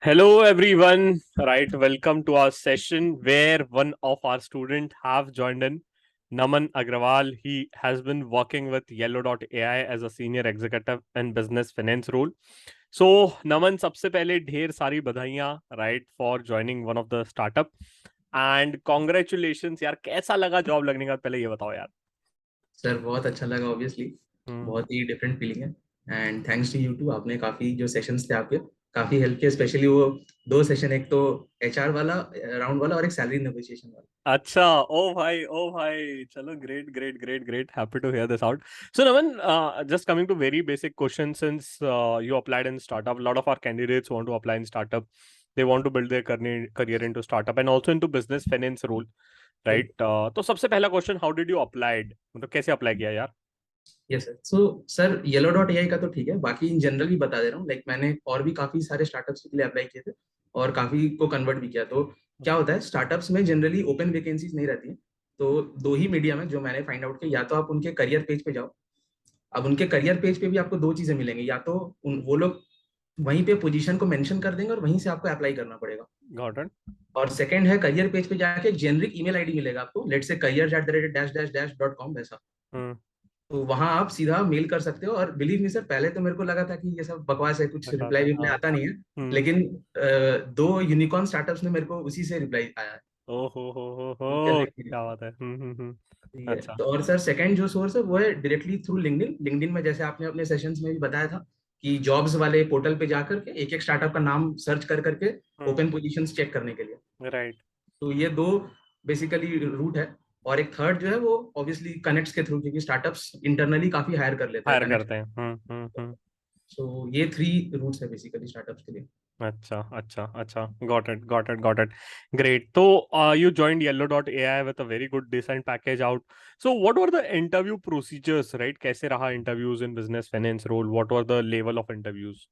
Hello everyone, right? Welcome to our session where one of our student have joined in, Naman Agrawal. He has been working with Yellow.ai as a senior executive in business finance role. So Naman, सबसे पहले ढेर सारी बधाइयाँ, right, for joining one of the startup and congratulations यार. कैसा लगा job लगने का, पहले ये बताओ यार. सर बहुत अच्छा लगा ऑब्वियसली। हम्म. बहुत ही डिफरेंट फीलिंग है। And thanks to you too, आपने काफी जो सेशंस थे आपके काफी हेल्प किया, स्पेशली वो दो सेशन, एक तो एचआर वाला राउंड वाला और एक सैलरी नेगोशिएशन वाला। अच्छा, ओ भाई, चलो, great, great, great, great. Happy to hear this out. So, Naman, just coming to very basic questions, since you applied in startup, a lot of our candidates want to apply in startup. They want to build their career into startup and also into business finance role, right? तो सबसे पहला question, how did you applied? मतलब कैसे apply किया यार? Yes sir. So sir yellow dot AI का तो ठीक है, बाकी इन जनरल भी बता दे रहा हूँ। लाइक मैंने और भी काफी सारे स्टार्टअप्स के लिए अप्लाई किए थे और काफी को कन्वर्ट भी किया। तो क्या होता है, स्टार्टअप्स में जनरली ओपन वैकेंसीज नहीं रहती है। तो दो ही मीडियम है जो मैंने फाइंड आउट किया, या तो आप उनके करियर पेज पे जाओ। अब उनके करियर पेज पे भी आपको दो चीजें मिलेंगी, या तो वो लोग वहीं पे पोजीशन को मेंशन कर देंगे और वहीं से आपको अप्लाई करना पड़ेगा। Got it. और सेकंड है, करियर पेज पे जाके एक जेनरिक ईमेल आईडी मिलेगा आपको, लेट से careers@dash-dash-dash.com वैसा। हम्म. तो वहां आप सीधा मेल कर सकते हो। और बिलीव मी सर, पहले तो मेरे को लगा था कि ये सब बकवास है, कुछ अच्छा रिप्लाई था, विप्लाई हाँ. आता नहीं है। हम्म. लेकिन दो यूनिकॉर्न स्टार्टअप्स ने मेरे को उसी से रिप्लाई आया है। ओ तो हो, चलिए, क्या बात है. ठीक है। अच्छा. तो और सर सेकंड जो सोर्स है वो है डायरेक्टली थ्रू लिंक्डइन। लिंक्डइन में जैसे आपने अपने सेशंस में भी बताया था कि जॉब्स वाले पोर्टल पे जाकर के एक एक स्टार्टअप का नाम सर्च कर करके हम्म. ओपन पोजीशंस चेक करने के लिए। राइट. तो ये दो बेसिकली रूट है। और एक थर्ड जो है वो ऑब्वियसली कनेक्ट्स के थ्रू, क्योंकि स्टार्टअप्स इंटरनली काफी हायर कर लेते हैं हायर कनेक्ट। करते हैं. सो ये थ्री रूट्स है बेसिकली स्टार्टअप्स के लिए। अच्छा, अच्छा, अच्छा. Got it, got it, got it. Great. So, you joined Yellow.ai with a very good decent package out. So, what were the interview procedures, right? कैसे रहा interviews in business finance role? What were the level of interviews?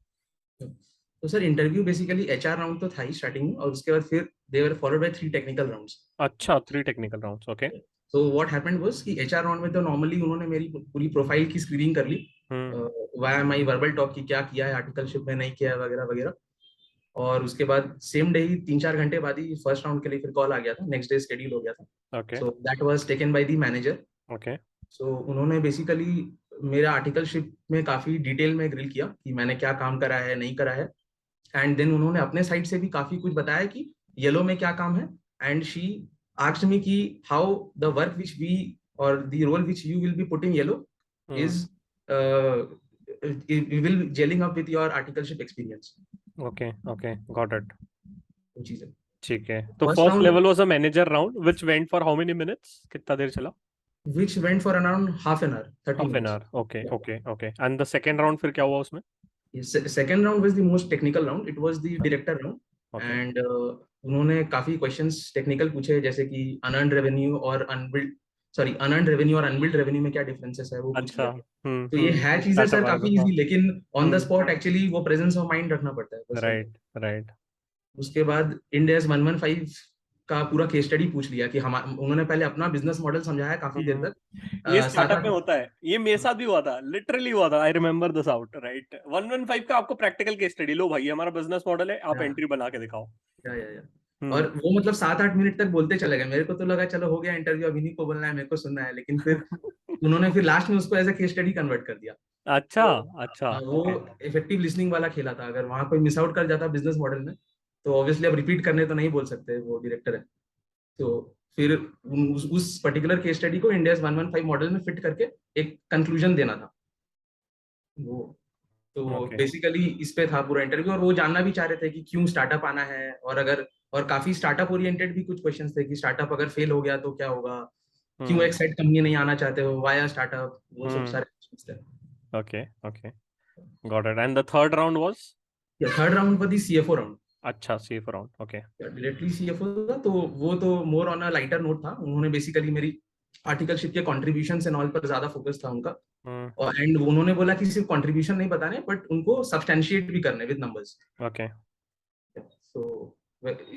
तो sir interview basically HR round तो था ही starting में, और उसके बाद फिर they were followed by 3 technical rounds. अच्छा, 3 technical rounds. Okay. तो व्हाट हैपेंड वाज कि एचआर राउंड में तो नॉर्मली उन्होंने मेरी पूरी प्रोफाइल की स्क्रीनिंग कर ली, हम्म. वाया माई वर्बल टॉक की क्या किया है आर्टिकलशिप में, नहीं किया है, वगैरह वगैरह। और उसके बाद सेम डे ही 3-4 घंटे बाद ही फर्स्ट राउंड के लिए फिर कॉल आ गया था, नेक्स्ट डे शेड्यूल हो गया था। Okay. So that was taken by the manager. Okay. सो उन्होंने बेसिकली मेरा आर्टिकलशिप में काफी डिटेल में ग्रिल किया कि मैंने क्या काम करा है, नहीं करा है। एंड देन उन्होंने अपने साइड से भी काफी कुछ बताया कि येलो में क्या काम है। एंड शी आस्क्ड मी कि how the work which we और the role which you will be putting yellow hmm. Is will gelling up with your articleship experience. Okay. Okay. Got it. वो चीज है। ठीक है. तो first first round level was a manager round, which went for how many minutes? कितना देर चला? Which went for around half an hour, 30 Half an minutes hour. Okay. Okay. Okay. And the second round फिर क्या हुआ उसमें? Second round was the most technical round, it was the director round. Okay. And उन्होंने काफी questions technical पूछे, जैसे कि unearned revenue और अनबिल्ड, सॉरी, अनअर्न्ड रेवेन्यू और अनबिल्ड रेवेन्यू में क्या डिफरेंसेस है वो पूछ अच्छा. लिया। तो ये है चीजें स्टार्टअप सर वाले काफी को, हाँ. इजी, लेकिन on the hmm. Spot actually वो प्रेजेंस ऑफ माइंड रखना पड़ता है, बस वही है। Right, right. उसके बाद इंडेस 115 का पूरा केस स्टडी पूछ लिया कि हम उन्होंने पहले अपना बिजनेस मॉडल समझाया काफी देर तक, ये सात स्टार्टअप आठ। में होता है, ये मेरे साथ भी हुआ था, लिटरली हुआ था. I remember this out, right. 115 का आपको प्रैक्टिकल केस स्टडी, लो भाई हमारा बिजनेस मॉडल है, आप एंट्री बना के दिखाओ. या। और हम्म. वो मतलब 7-8 मिनट तक बोलते चले गए। मेरे को तो लगा चलो हो गया इंटरव्यू, अभी नहीं को बोलना है, मेरे को सुनना है। लेकिन फिर उन्होंने फिर लास्ट में उसको as a case study convert कर दिया। अच्छा, तो अच्छा. वो ओके. इफेक्टिव लिसनिंग वाला खेला था। अगर वहां कोई मिस आउट कर जाता बिजनेस मॉडल में, तो ऑब्वियसली अब रिपीट करने तो नहीं बोल सकते, वो डायरेक्टर है। तो फिर उस पर्टिकुलर केस स्टडी को इंडिया 115 मॉडल में फिट करके एक कंक्लूजन देना था वो। तो ओके. बेसिकली इस पे था पूरा इंटरव्यू। और वो जानना भी चाह रहे थे कि क्यों स्टार्टअप आना है, और अगर, और काफी स्टार्टअप ओरिएंटेड भी कुछ क्वेश्चंस थे कि स्टार्टअप अगर फेल हो गया तो क्या होगा, क्यों हम्म. एक साइड कंपनी नहीं आना चाहते हो, वाया स्टार्टअप, वो सब हम्म. सारे क्वेश्चंस थे। Okay. Okay. Got it. And the third round was? या थर्ड राउंड पर दी सीएफओ राउंड। अच्छा, safe round. Okay. Directly CFO था, तो वो तो more on a lighter note था। उन्होंने बेसिकली मेरी आर्टिकलशिप के कॉन्ट्रीब्यूशन एंड ऑल पर ज्यादा फोकस था उनका। हम्म. और एंड उन्होंने बोला कि सिर्फ कंट्रीब्यूशन नहीं बताने, बट उनको सब्सटेंशिएट भी करने विद नंबर्स। ओके. सो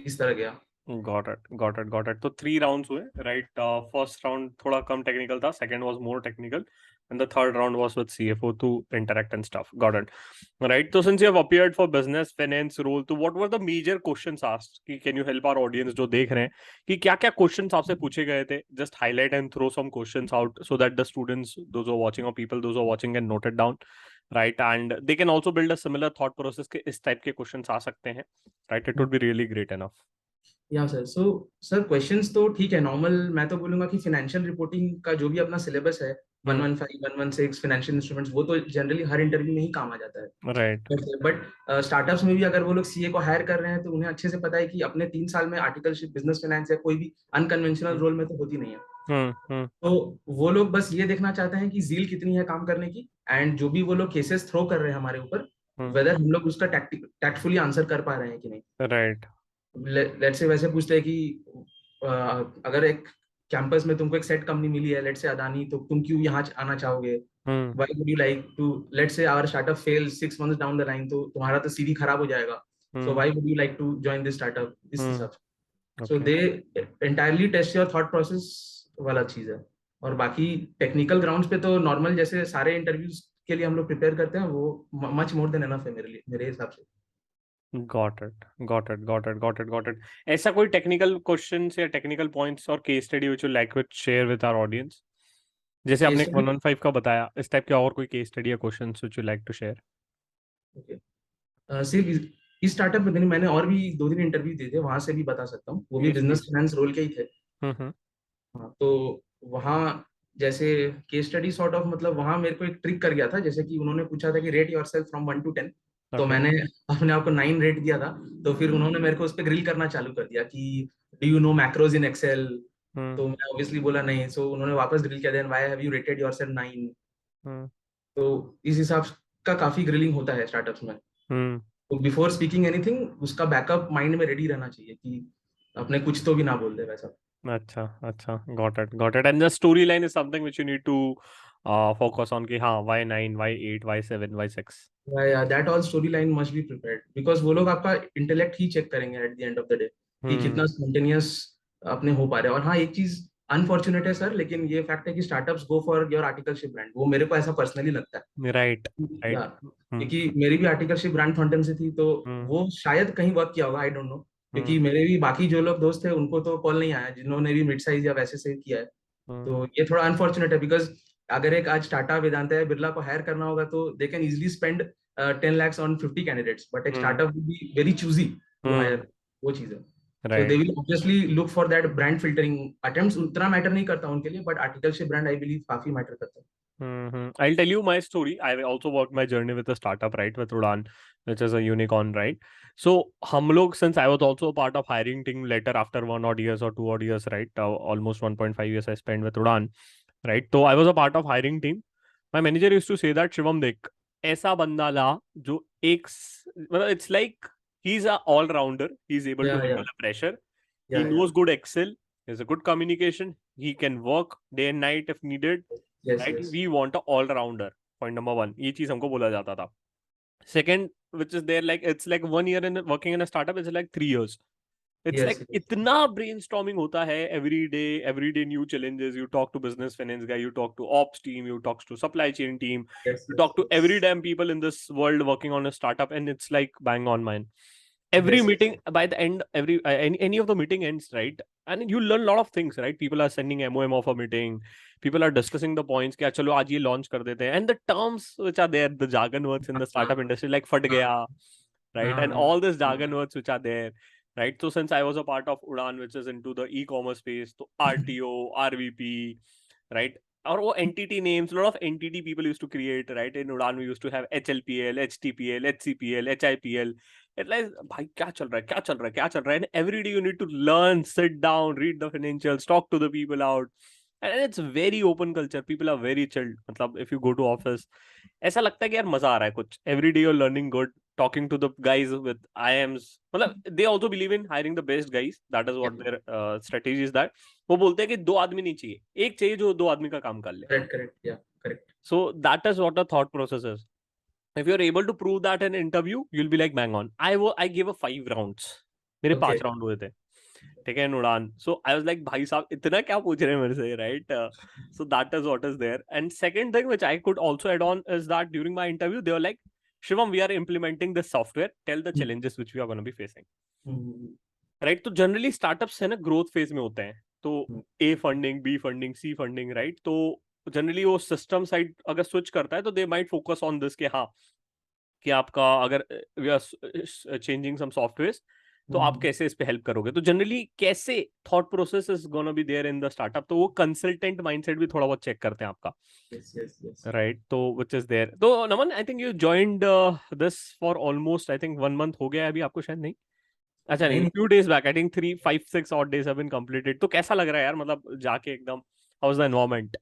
इस तरह गया। Got it, got it, got it. तो 3 राउंड्स हुए, राइट. फर्स्ट राउंड थोड़ा कम टेक्निकल था, second was more technical. and the third round was with CFO to interact and stuff. Got it. Right. So since you have appeared for business finance role, तो what were the major questions asked? कि can you help our audience जो देख रहे हैं कि क्या क्या questions आपसे पूछे गए थे? Just highlight and throw some questions out so that the students, those who are watching or people those who are watching can note it down, right? And they can also build a similar thought process के इस type के questions आ सकते हैं, right? It would be really great enough. या sir, so sir questions तो ठीक है normal, मैं तो बोलूंगा कि फाइनेंशियल रिपोर्टिंग का जो भी अपना सिलेबस है 115 116 फाइनेंशियल इंस्ट्रूमेंट्स, वो तो जनरली हर इंटरव्यू में ही काम आ जाता है, Right. बट स्टार्टअप्स में भी अगर वो लोग सीए को हायर कर रहे हैं तो उन्हें अच्छे से पता है कि अपने 3 साल में आर्टिकलशिप, बिजनेस फाइनेंस या कोई भी अनकन्वेंशनल रोल में तो होती नहीं है। तो वो लोग बस ये देखना चाहते हैं कि जील कितनी है काम करने की, एंड जो भी वो लोग केसेस थ्रो कर रहे हैं हमारे ऊपर, वेदर हम लोग उसका टैक्टफुली आंसर कर पा रहे हैं कि नहीं। Right. लेट्स से वैसे पूछते हैं कि अगर एक कैंपस में तुमको एक सेट कंपनी मिली है, लेट्स से अदानी, तो तुम क्यों यहाँ आना चाहोगे? Why would you like to, let's say our startup fail 6 months down the line, तो तुम्हारा तो सीवी खराब हो जाएगा, so why would you like to join this startup, इस हिसाब से। So they entirely test your thought process वाला चीज है। और बाकी टेक्निकल ग्राउंड्स पे तो नॉर्मल जैसे सारे इंटरव्यूज के लिए हम लोग प्रिपेयर करते हैं, वो मच मोर देन एनफ है मेरे लिए, मेरे हिसाब से। Got it. Got it. Got it. Got it. Got it. ऐसा कोई technical questions या technical points और case study which you like to share with our audience? जैसे आपने 115 का बताया, इस टाइप के और कोई case study या questions which you like to share? Okay, सिर्फ इस स्टार्टअप में नहीं, मैंने और भी 2 दिन इंटरव्यू दिए थे, वहां से भी बता सकता हूँ, वो भी बिजनेस फाइनेंस रोल के ही थे। हाँ, तो वहाँ जैसे केस स्टडी सॉर्ट ऑफ, मतलब वहाँ मेरे को एक ट्रिक कर गया था, जैसे कि उन्होंने पूछा था कि रेट योरसेल्फ फ्रॉम 1 to 10, तो मैंने अपने आप को 9 रेट दिया था। तो फिर उन्होंने मेरे को उस पर ग्रिल करना चालू कर दिया कि do you know macros in Excel, तो मैं ऑब्वियसली बोला नहीं, सो उन्होंने वापस ग्रिल किया, then why have you rated yourself 9। तो इस हिसाब का काफी ग्रिलिंग होता है स्टार्टअप्स में। तो बिफोर स्पीकिंग एनीथिंग उसका बैकअप माइंड में रेडी रहना चाहिए कि अपने कुछ तो भी ना बोल दे वैसा। अच्छा, got it. And the storyline is something which you need to focus on कि हाँ, why 9, why 8, why 7, why 6. Yeah, that all storyline must be prepared because वो लोग आपका इंटेलेक्ट ही चेक करेंगे at the end of the day कि कितना spontaneous अपने हो पा रहे हैं। और हाँ, एक चीज अनफॉर्चुनेट है सर, लेकिन ये फैक्ट है कि startups go for your articleship brand, वो मेरे को ऐसा पर्सनली लगता है। राइट। क्योंकि मेरी भी आर्टिकलशिप ब्रांड थॉन्टन से थी, तो वो शायद कहीं वर्क किया होगा, आई डोंट नो, क्योंकि मेरे भी बाकी जो लोग दोस्त थे उनको तो कॉल नहीं आया जिन्होंने भी मिड साइज या वैसे से किया है। तो ये थोड़ा अनफॉर्चुनेट है, बिकॉज अगर एक आज टाटा, वेदांता या बिरला को हायर करना होगा तो they can easily spend 10 lakhs on 50 candidates, but एक startup will be very choosy to hire, वो चीज है। So they will obviously look for that brand filtering attempts, उतना मैटर नहीं करता उनके लिए, but articleship brand I believe काफी मैटर करता है। I'll tell you my story. I also worked my journey with a startup, right, with Udaan, which is a unicorn, right? So हम लोग, since I was also a part of hiring team later after 1 odd years or 2 odd years, right, almost 1.5 years I spent with Udaan, right? So I was a part of hiring team. My manager used to say that Shivam देख, ऐसा बंदा ला जो एक, मतलब it's like he's a all rounder. He's able to handle the pressure. He knows good Excel. He has a good communication. He can work day and night if needed. Right? We want a all rounder. Point number 1. ये चीज हमको बोला जाता था. Second, which is there, like it's like 1 year in working in a startup is like 3 years. It's like इतना brainstorming होता है every day new challenges. You talk to business finance guy, you talk to ops team, you talk to supply chain team, you talk to every damn people in this world working on a startup, and it's like bang on mine. Every meeting, by the end, any of the meeting ends, right? And you learn a lot of things, right? People are sending MOM of a meeting. People are discussing the points. क्या चलो आज ये launch कर देते हैं. And the terms which are there, the jargon words in the startup industry, like फट गया, right? And all this jargon words which are there, right? So since I was a part of Udaan, which is into the e-commerce space, so RTO, RVP, right? और वो entity names, a lot of entity people used to create, right? In Udaan we used to have HLPL, HTPL, HCPL, HIPL. It's like, भाई क्या चल रहा है? And every day you need to learn, sit down, read the financials, talk to the people out. And it's very open culture. People are very chilled. मतलब if you go to office, ऐसा लगता है कि यार मजा आ रहा है कुछ. Every day you're learning good, talking to the guys with IMs. मतलब they also believe in hiring the best guys. That is what their strategy is. That वो बोलते हैं कि 2 आदमी नहीं चाहिए, एक चाहिए जो 2 आदमी का काम कर ले. Correct. So that is what the thought process is. If you're able to prove that in an interview, you'll be like bang on. I gave a 5 rounds. मेरे 5 round हुए थे. ठीक है, इन उड़ान. So I was like, भाई साहब इतना क्या पूछ रहे हैं मेरे से, right? So that is what is there. And second thing which I could also add on is that during my interview they were like, Shivam, we are implementing this software. Tell the challenges which we are going to be facing. Right. तो generally startups है ना growth phase में होते हैं, तो A funding, B funding, C funding, right. तो generally वो system side अगर स्विच करता है तो they might focus on this, कि हाँ कि आपका अगर we are changing some software तो आप कैसे इस पे हेल्प करोगे. तो जनरली कैसे thought process is gonna be there in the startup, तो वो कंसल्टेंट माइंडसेट भी थोड़ा बहुत चेक करते हैं आपका, राइट. तो विच इज देयर. तो Naman, I think you joined this for almost, I think 1 month हो गया है अभी आपको, शायद नहीं. अच्छा नहीं, few days back, I think 3, 5, 6 odd days have been completed. तो कैसा लग रहा है यार, मतलब जाके एकदम, how's the environment?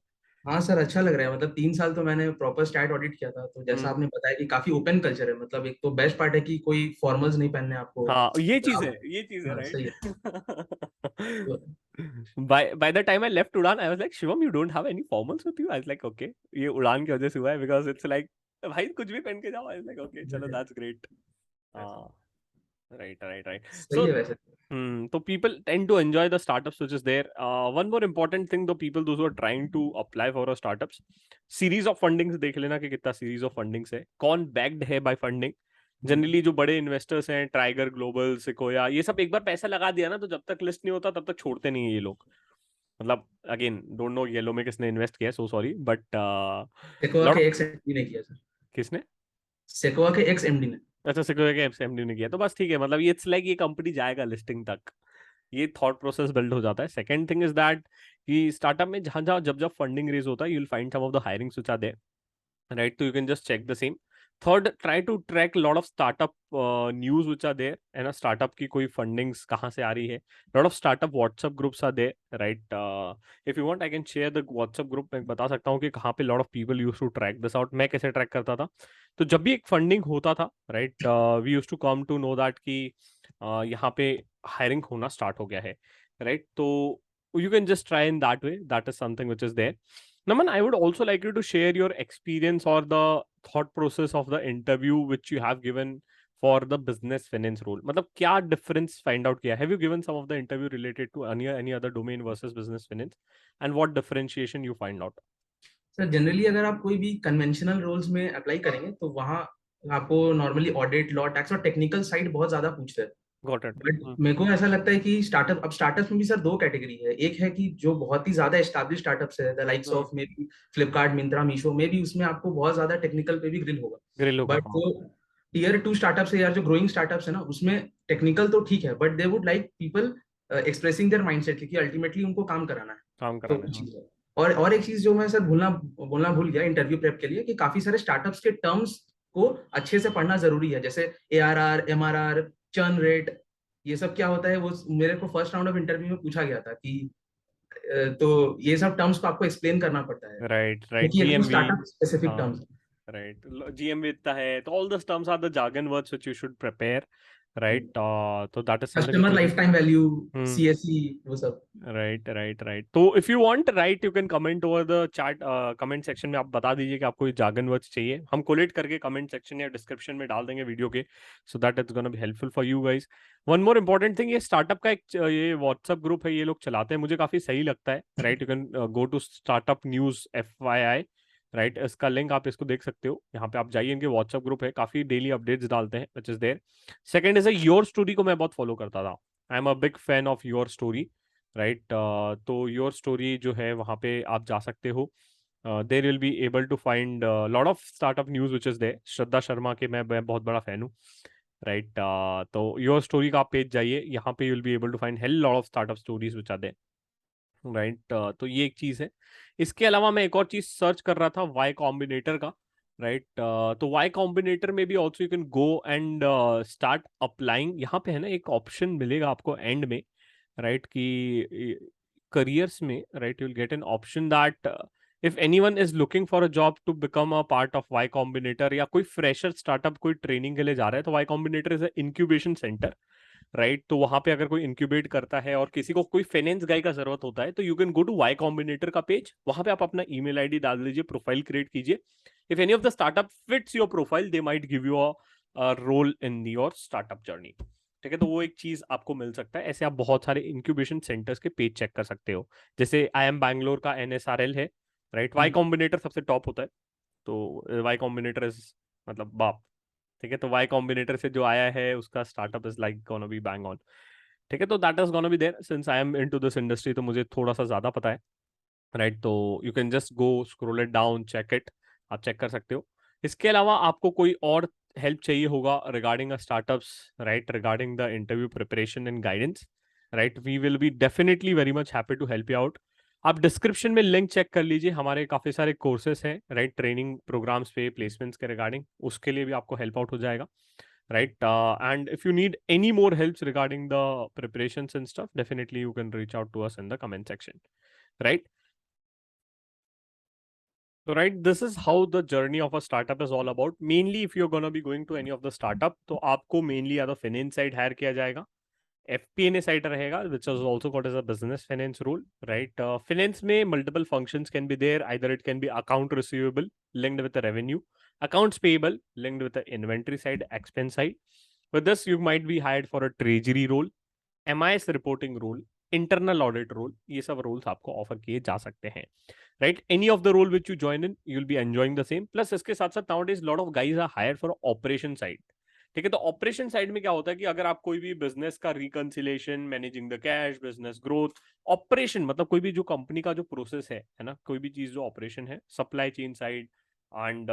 हाँ सर, अच्छा लग रहा है। मतलब 3 साल तो मैंने प्रॉपर स्टैट ऑडिट किया था, तो जैसा आपने बताया कि काफी ओपन कल्चर है। मतलब एक तो बेस्ट पार्ट है कि कोई फॉर्मल्स नहीं पहनने आपको। हाँ ये चीज है, आप, ये चीज है, हाँ सही है। राइट. तो by the time I left Udan, I was like, Shivam, you don't have any formals with you? I was like, okay, ये उड़ान की वजह से हुआ है, because it's like, भाई कुछ भी पहन के जाओ. I was like, okay, चलो, that's great. हाँ, right. सही So है वैसे। so people tend to enjoy the startups which is there. One more important thing, though, people those who are trying to apply for a startups, series of fundings देख लेना कि कितना series of fundings है, कौन backed है by funding. Generally जो बड़े investors हैं, टाइगर ग्लोबल, सिकोया, ये सब एक बार पैसा लगा दिया ना, तो जब तक लिस्ट नहीं होता तब तक छोड़ते नहीं है ये लोग. मतलब अगेन डोंट नो येलो में किसने इन्वेस्ट किया, सो सॉरी, बट सेक्वा के एक्स एमडी ने किया सर। किसने? सेक्वा के एक्स एमडी ने। अच्छा, सिकोया के एमडी ने किया, तो बस ठीक है. मतलब ये इट्स लाइक ये कंपनी जाएगा लिस्टिंग तक, ये थॉट प्रोसेस बिल्ड हो जाता है. सेकंड थिंग इज दैट कि स्टार्टअप में जहां जहां जब जब फंडिंग रेज होता है, you will find some of the hirings which are there, right. तो you can just check the same. Third, try to track lot of startup news which are there, है ना. स्टार्टअप की कोई fundings कहाँ से आ रही है. Lot of startup WhatsApp groups are there, right. If you want I can share the WhatsApp group. मैं बता सकता हूँ कि कहाँ पे lot of people use to track this out. मैं कैसे ट्रैक करता था, तो जब भी एक फंडिंग होता था, right, we use to come to know that कि यहाँ पे हायरिंग होना स्टार्ट हो गया है, राइट. तो you can just try in that way. That is something which is there. Naman, I would also like you to share your experience or the thought process of the interview which you have given for the business finance role. मतलब क्या difference find out किया? Have you given some of the interview related to any other domain versus business finance, and what differentiation you find out? Sir generally अगर आप कोई भी conventional roles में apply करेंगे तो वहाँ आपको नॉर्मली ऑडिट, लॉ, टैक्स और टेक्निकल साइड बहुत ज्यादा पूछते हैं। Got it. बट मेरे को ऐसा लगता है कि स्टार्टअप्स में भी सर दो कैटेगरी है। एक है कि जो बहुत ही ज्यादा एस्टैब्लिश स्टार्टअप्स है, the likes of may be Flipkart, Myntra, Meesho, में भी उसमें आपको बहुत ज्यादा टेक्निकल पे भी ग्रिल होगा। Grill होगा, बट हाँ. जो टीयर 2 स्टार्टअप्स है या जो ग्रोइंग स्टार्टअप्स है ना, उसमें टेक्निकल तो ठीक है, but they would like people expressing there mindset, क्योंकि अल्टीमेटली उनको काम कराना है। काम तो कराना है, हाँ. चीज है। और एक चीज जो मैं सर बोलना भूल गया इंटरव्यू प्रेप के लिए, कि काफी सारे स्टार्टअप्स के टर्म्स को अच्छे से पढ़ना जरूरी है, जैसे ARR, MRR, चर्न रेट, ये सब क्या होता है। वो मेरे को फर्स्ट राउंड ऑफ इंटरव्यू में पूछा गया था कि तो ये सब टर्म्स को आपको एक्सप्लेन करना पड़ता है, Right. क्योंकि ये तो GMV, स्टार्टअप स्पेसिफिक हाँ. टर्म्स है। Right. GMV इतना है, तो all the terms are the jargon words which you should prepare, right. So that is something which customer you life time value, Hmm. CSE, वो सब। right. तो if you want, right, you can comment over the chat, comment section में आप बता दीजिए कि आपको ये jargon words चाहिए, हम कोलेट करके comment section या description में डाल देंगे वीडियो के, so that it's gonna be helpful for you guys. One more important thing, ये startup का एक ये WhatsApp ग्रुप है, ये लोग चलाते हैं, मुझे काफी सही लगता है, right. You can go to startup news FYI, right. इसका लिंक आप इसको देख सकते हो, यहाँ पे आप जाइए, इनके व्हाट्सएप ग्रुप है, काफी डेली अपडेट्स डालते हैं, which is there. Second is Your Story को मैं बहुत फॉलो करता था. I am a big fan of Your Story, right. तो योर स्टोरी जो है वहाँ पे आप जा सकते हो. There will be able to find lot of startup news which is there. Shraddha Sharma के मैं बहुत बड़ा फैन हूँ, राइट. तो योर स्टोरी का आप पेज जाइए, यहाँ पे you will be able to find hell lot of startup stories which are there, right. तो ये एक चीज है. इसके अलावा मैं एक और चीज सर्च कर रहा था, वाई कॉम्बिनेटर का, राइट. तो वाई कॉम्बिनेटर में भी also you can go and start applying. यहाँ पे है ना एक ऑप्शन मिलेगा आपको एंड में, राइट, कि करियर्स में, right, you will get an option that if anyone is looking for a job to become a part of Y Combinator, या कोई फ्रेशर स्टार्टअप कोई ट्रेनिंग के लिए जा रहा है, तो Y Combinator is a incubation centre, right. तो वहां पे अगर कोई इंक्यूबेट करता है और किसी को कोई फाइनेंस गाय का जरूरत होता है, तो you can go to Y Combinator का पेज, वहां पे आप अपना ईमेल आईडी डाल दीजिए, प्रोफाइल क्रिएट कीजिए. If any of the startup fits your profile, they might give you a role in your startup journey, ठीक है, तो वो एक चीज आपको मिल सकता है। ऐसे आप बहुत सारे इंक्यूबेशन सेंटर्स के पेज चेक कर सकते हो, जैसे IIM बैंगलोर का NSRL है, राइट। वाई कॉम्बिनेटर सबसे टॉप होता है, तो वाई कॉम्बिनेटर इज मतलब बाप। ठीक है, तो वाई कॉम्बिनेटर से जो आया है उसका startup is like gonna be bang on. ठीक है, तो that is gonna be there since I am into this industry, तो मुझे थोड़ा सा ज्यादा पता है, राइट। तो you can just go scroll it down, check it, आप चेक कर सकते हो। इसके अलावा आपको कोई और हेल्प चाहिए होगा regarding startups, right, regarding the interview preparation and guidance, right, we will be definitely very much happy to help you out. आप डिस्क्रिप्शन में लिंक चेक कर लीजिए, हमारे काफी सारे कोर्सेस हैं, राइट, ट्रेनिंग प्रोग्राम्स पे प्लेसमेंट्स के रिगार्डिंग, उसके लिए भी आपको हेल्प आउट हो जाएगा, right? And if you need any more helps regarding the preparations and stuff, definitely you can reach out to us in the comment section, right? So, right, this is how the journey of a startup is all about. Mainly, if you're gonna be going to any of the startup, तो आपको mainly या तो finance side hire किया जाएगा, FP&A side रहेगा, which is also called as a business finance role, right? Finance में multiple functions can be there. Either it can be account receivable linked with the revenue, accounts payable linked with the inventory side, expense side. With this, you might be hired for a treasury role, MIS reporting role, internal audit role, ये सब roles आपको offer किए जा सकते हैं, right. Any of the role which you join in, you will be enjoying the same. Plus इसके साथ साथ nowadays lot of guys are hire for operation side. ठीक है, तो ऑपरेशन साइड में क्या होता है कि अगर आप कोई भी बिजनेस का reconciliation, managing the cash, business growth, operation मतलब कोई भी जो कंपनी का जो प्रोसेस है ना, कोई भी चीज जो ऑपरेशन है, supply chain side and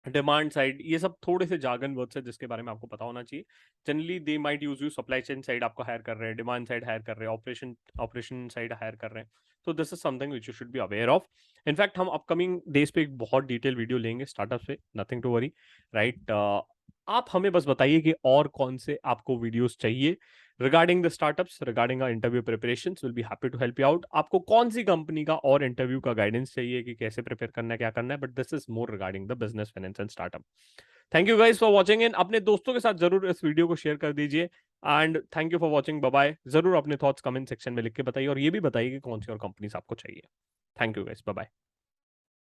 demand side, ये सब थोड़े से जार्गन वर्ड्स है जिसके बारे में आपको पता होना चाहिए। Generally they might use you, supply chain side आपको हायर कर रहे हैं, डिमांड साइड हायर कर रहे हैं, ऑपरेशन साइड हायर कर रहे हैं, तो this is something which you should be aware of. In fact हम अपकमिंग डेज पे एक बहुत डिटेल वीडियो लेंगे स्टार्टअप पे, नथिंग टू वरी, राइट। आप हमें बस बताइए कि और कौन से आपको वीडियोस चाहिए regarding the startups, regarding interview preparation, will be happy to help you out. आपको कौन सी कंपनी का और इंटरव्यू का गाइडेंस चाहिए कि कैसे प्रिपेयर करना है, क्या करना है, but this is more regarding the business finance and startup. Thank you guys for watching in, अपने दोस्तों के साथ जरूर इस वीडियो को शेयर कर दीजिए, and thank you for watching, bye bye. जरूर अपने थॉट्स कमेंट सेक्शन में लिख के बताइए, और ये भी बताइए कि कौन सी और कंपनीज आपको चाहिए। Thank you guys, bye bye.